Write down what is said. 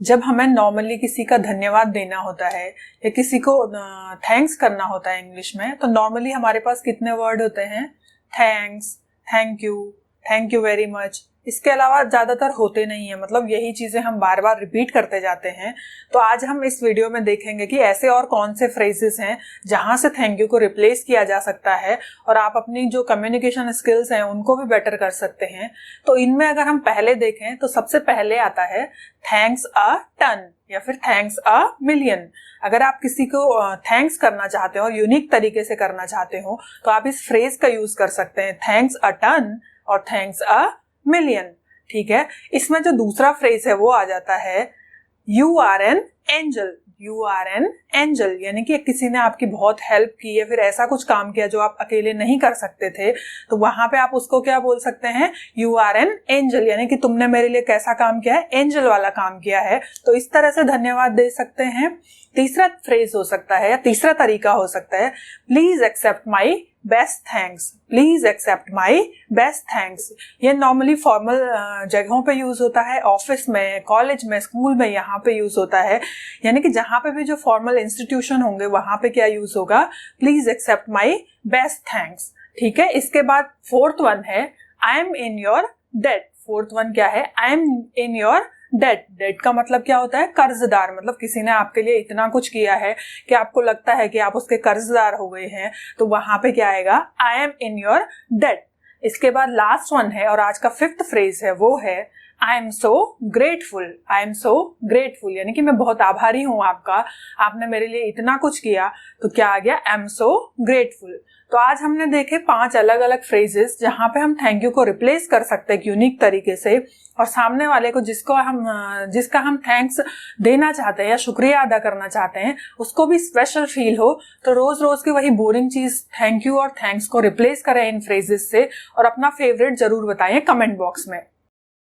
जब हमें नॉर्मली किसी का धन्यवाद देना होता है या किसी को थैंक्स करना होता है इंग्लिश में, तो नॉर्मली हमारे पास कितने वर्ड होते हैं? Thanks, thank you very much. इसके अलावा ज्यादातर होते नहीं है, मतलब यही चीजें हम बार बार रिपीट करते जाते हैं। तो आज हम इस वीडियो में देखेंगे कि ऐसे और कौन से फ्रेजेस हैं जहां से थैंक यू को रिप्लेस किया जा सकता है और आप अपनी जो कम्युनिकेशन स्किल्स हैं उनको भी बेटर कर सकते हैं। तो इनमें अगर हम पहले देखें तो सबसे पहले आता है थैंक्स अ टन या फिर थैंक्स अ मिलियन। अगर आप किसी को थैंक्स करना चाहते हो और यूनिक तरीके से करना चाहते हो तो आप इस फ्रेज का यूज कर सकते हैं, थैंक्स अ टन और थैंक्स अ मिलियन। ठीक है, इसमें जो दूसरा फ्रेज है वो आ जाता है you are an angel. You are an angel यानी कि किसी ने आपकी बहुत हेल्प की या फिर ऐसा कुछ काम किया जो आप अकेले नहीं कर सकते थे, तो वहां पे आप उसको क्या बोल सकते हैं? यू आर एन एंजल, यानी कि तुमने मेरे लिए कैसा काम किया है? एंजल वाला काम किया है। तो इस तरह से धन्यवाद दे सकते हैं। तीसरा फ्रेज हो सकता है या तीसरा तरीका हो सकता है please accept my best thanks. Please accept my best thanks. ये नॉर्मली फॉर्मल जगहों पे यूज होता है, ऑफिस में, कॉलेज में, स्कूल में, यहाँ पे यूज होता है। यानी कि जहां पे भी जो फॉर्मल इंस्टीट्यूशन होंगे वहां पे क्या यूज होगा? Please accept my best thanks. ठीक है, इसके बाद फोर्थ वन है I am in your debt. Fourth one क्या है? I am in your debt. Debt का मतलब क्या होता है? कर्जदार। मतलब किसी ने आपके लिए इतना कुछ किया है कि आपको लगता है कि आप उसके कर्जदार हो गए हैं, तो वहां पे क्या आएगा? I am in your debt. इसके बाद लास्ट वन है और आज का फिफ्थ फ्रेज है, वो है I am so grateful. I am so grateful यानी कि मैं बहुत आभारी हूं आपका, आपने मेरे लिए इतना कुछ किया। तो क्या आ गया? I am so grateful. तो आज हमने देखे 5 अलग अलग फ्रेजेस जहां पे हम थैंक यू को रिप्लेस कर सकते हैं यूनिक तरीके से, और सामने वाले को जिसका हम थैंक्स देना चाहते हैं या शुक्रिया अदा करना चाहते हैं उसको भी स्पेशल फील हो। तो रोज रोज की वही बोरिंग चीज थैंक यू और थैंक्स को रिप्लेस करें इन फ्रेजेस से, और अपना फेवरेट जरूर बताएं कमेंट बॉक्स में।